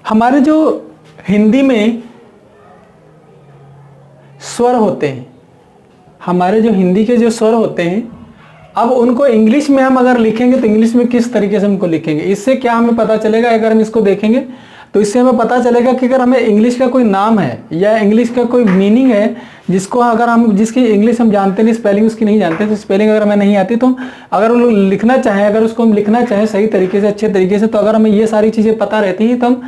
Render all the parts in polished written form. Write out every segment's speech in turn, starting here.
हमारे जो हिंदी में स्वर होते हैं, हमारे जो हिंदी के जो स्वर होते हैं, अब उनको इंग्लिश में हम अगर लिखेंगे तो इंग्लिश में किस तरीके से उनको लिखेंगे, इससे क्या हमें पता चलेगा। अगर हम इसको देखेंगे तो इससे हमें पता चलेगा कि अगर हमें इंग्लिश का कोई नाम है या इंग्लिश का कोई मीनिंग है जिसको अगर हम जिसकी इंग्लिश हम जानते नहीं, स्पेलिंग उसकी नहीं जानते, तो स्पेलिंग अगर हमें नहीं आती तो अगर वो लिखना चाहें, अगर उसको हम लिखना चाहें सही तरीके से, अच्छे तरीके से, तो अगर हमें ये सारी चीज़ें पता रहती हैं तो हम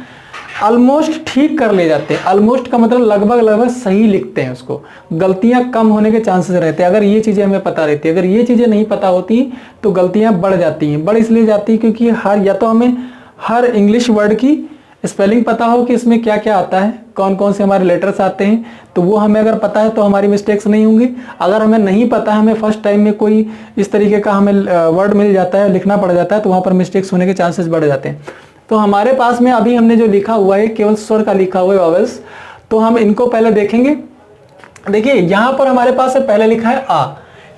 ऑलमोस्ट ठीक कर ले जाते हैं। ऑलमोस्ट का मतलब लगभग सही लिखते हैं, उसको गलतियां कम होने के चांसेस रहते हैं अगर ये चीज़ें हमें पता रहती है। अगर ये चीज़ें नहीं पता होती तो गलतियां बढ़ जाती हैं। बढ़ इसलिए जाती है क्योंकि या तो हमें हर इंग्लिश वर्ड की स्पेलिंग पता हो कि इसमें क्या क्या आता है, कौन कौन से हमारे लेटर्स आते हैं, तो वो हमें अगर पता है तो हमारी मिस्टेक्स नहीं होंगी। अगर हमें नहीं पता है, हमें फर्स्ट टाइम में कोई इस तरीके का हमें वर्ड मिल जाता है, लिखना पड़ जाता है, तो वहाँ पर मिस्टेक्स होने के चांसेस बढ़ जाते हैं। तो हमारे पास में अभी हमने जो लिखा हुआ है केवल स्वर का लिखा हुआ है, वॉवेल्स, तो हम इनको पहले देखेंगे। देखिए यहाँ पर हमारे पास से पहले लिखा है आ,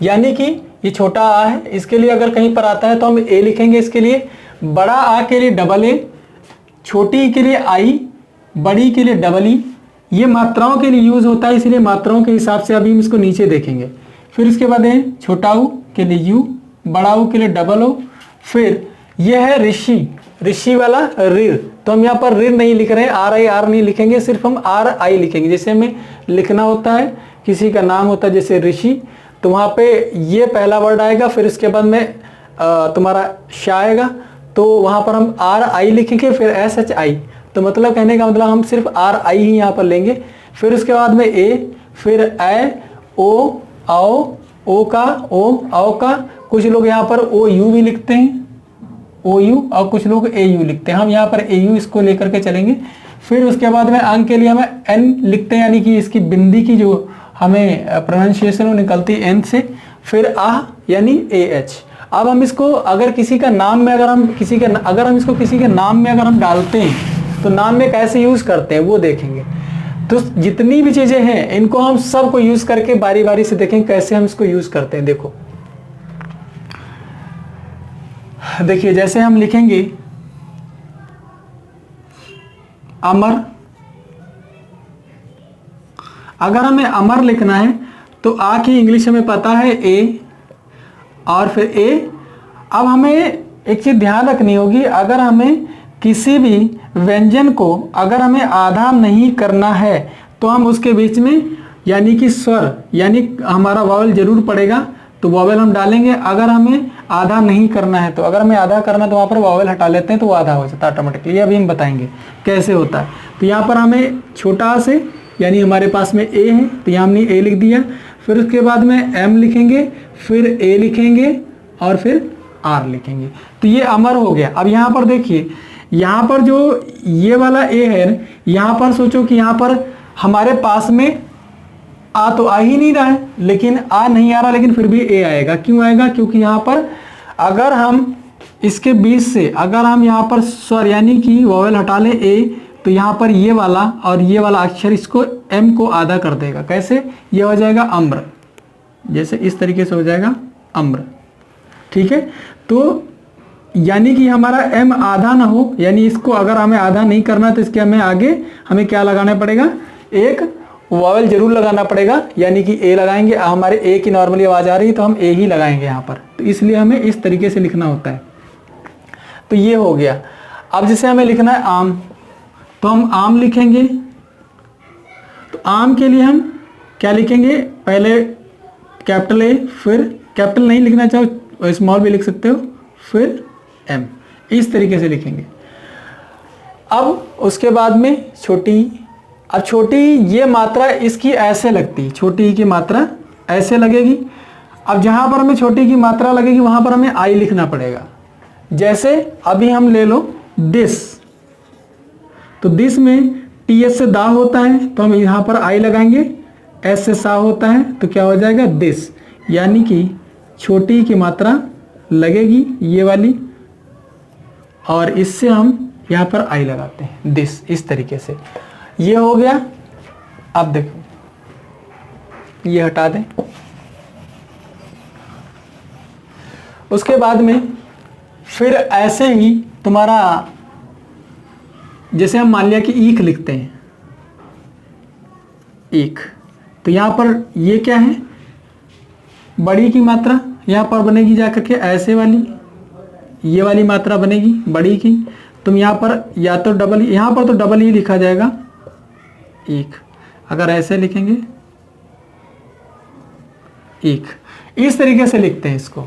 यानी कि ये छोटा आ है, इसके लिए अगर कहीं पर आता है तो हम ए लिखेंगे। इसके लिए बड़ा आ के लिए डबल ए, छोटी के लिए आई, बड़ी के लिए डबल ई। ये मात्राओं के लिए यूज होता है, इसलिए मात्राओं के हिसाब से अभी हम इसको नीचे देखेंगे। फिर इसके बाद है छोटा ऊ के लिए यू, बड़ा ऊ के लिए डबल ओ। फिर यह है ऋषि, ऋषि वाला रिर, तो हम यहाँ पर रिर नहीं लिख रहे हैं, आर आई आर नहीं लिखेंगे, सिर्फ हम आर आई लिखेंगे। जैसे हमें लिखना होता है किसी का नाम होता है जैसे ऋषि, तो वहाँ पे ये पहला वर्ड आएगा, फिर इसके बाद में तुम्हारा शा आएगा, तो वहाँ पर हम आर आई लिखेंगे, फिर एस एच आई। तो मतलब कहने का मतलब हम सिर्फ आर आई ही यहाँ पर लेंगे। फिर उसके बाद में ए, फिर ए, ओ, आओ, ओ का ओ, आओ का। कुछ लोग यहाँ पर ओ यू भी लिखते हैं, ओ यू, और कुछ लोग ए यू लिखते हैं। हम यहाँ पर ए यू इसको लेकर के चलेंगे। फिर उसके बाद में अंक के लिए हमें एन लिखते हैं, यानी कि इसकी बिंदी की जो हमें प्रोनाउंसिएशन वो निकलती है एन से। फिर आह यानी ए एच। अब हम इसको अगर किसी का नाम में अगर हम इसको किसी के नाम में अगर हम डालते हैं तो नाम में कैसे यूज करते हैं वो देखेंगे। तो जितनी भी चीजें हैं इनको हम सबको यूज करके बारी बारी से देखेंगे कैसे हम इसको यूज करते हैं। देखो देखिए, जैसे हम लिखेंगे अमर, अगर हमें अमर लिखना है तो आ की इंग्लिश हमें पता है ए, और फिर ए। अब हमें एक चीज ध्यान रखनी होगी, अगर हमें किसी भी व्यंजन को अगर हमें आधा नहीं करना है तो हम उसके बीच में यानी कि स्वर यानी हमारा वावल जरूर पड़ेगा, तो वावल हम डालेंगे। अगर हमें आधा नहीं करना है तो अगर हमें आधा करना है तो वहाँ पर वावल हटा लेते हैं तो वो आधा हो जाता है ऑटोमेटिकली। अभी हम बताएंगे कैसे होता है। तो यहाँ पर हमें छोटा से यानी हमारे पास में ए है, तो यहाँ हमने ए लिख दिया। फिर उसके बाद में एम लिखेंगे, फिर ए लिखेंगे और फिर आर लिखेंगे, तो ये अमर हो गया। अब यहाँ पर देखिए, यहाँ पर जो ये वाला ए है, यहाँ पर सोचो कि यहाँ पर हमारे पास में आ तो आ ही नहीं रहा है, लेकिन आ नहीं आ रहा, लेकिन फिर भी ए आएगा। क्यों आएगा? क्योंकि यहाँ पर अगर हम इसके बीच से अगर हम यहाँ पर स्वर यानी कि वॉवेल हटा लें ए, तो यहाँ पर ये वाला और ये वाला अक्षर इसको एम को आधा कर देगा। कैसे? ये हो जाएगा अम्र, जैसे इस तरीके से हो जाएगा अम्र। ठीक है, तो यानी कि हमारा एम आधा ना हो, यानी इसको अगर हमें आधा नहीं करना तो इसके हमें क्या लगाना पड़ेगा? एक वॉवेल जरूर लगाना पड़ेगा, यानी कि ए लगाएंगे। हमारे ए की नॉर्मली आवाज आ रही है तो हम ए ही लगाएंगे यहाँ पर, तो इसलिए हमें इस तरीके से लिखना होता है। तो ये हो गया। अब जैसे हमें लिखना है आम, तो हम आम लिखेंगे। तो आम के लिए हम क्या लिखेंगे? पहले कैपिटल ए, फिर कैपिटल नहीं लिखना चाहो स्मॉल भी लिख सकते हो, फिर एम, इस तरीके से लिखेंगे। अब उसके बाद में छोटी, अब छोटी ये मात्रा इसकी ऐसे लगती, छोटी की मात्रा ऐसे लगेगी। अब जहां पर हमें छोटी की मात्रा लगेगी वहां पर हमें आई लिखना पड़ेगा। जैसे अभी हम ले लो दिस, तो दिस में टी एस से दा होता है तो हम यहां पर आई लगाएंगे, एस से सा होता है तो क्या हो जाएगा? दिस, यानी कि छोटी की मात्रा लगेगी ये वाली, और इससे हम यहां पर आई लगाते हैं दिस, इस तरीके से। ये हो गया। अब देखो ये हटा दें। उसके बाद में फिर ऐसे ही तुम्हारा जैसे हम मान लिया कि ईख लिखते हैं, ईख, तो यहाँ पर ये क्या है, बड़ी की मात्रा यहाँ पर बनेगी जाकर के ऐसे वाली, ये वाली मात्रा बनेगी बड़ी की। तुम यहाँ पर या तो डबल, यहाँ पर तो डबल ही लिखा जाएगा ईख, अगर ऐसे लिखेंगे ईख, इस तरीके से लिखते हैं इसको।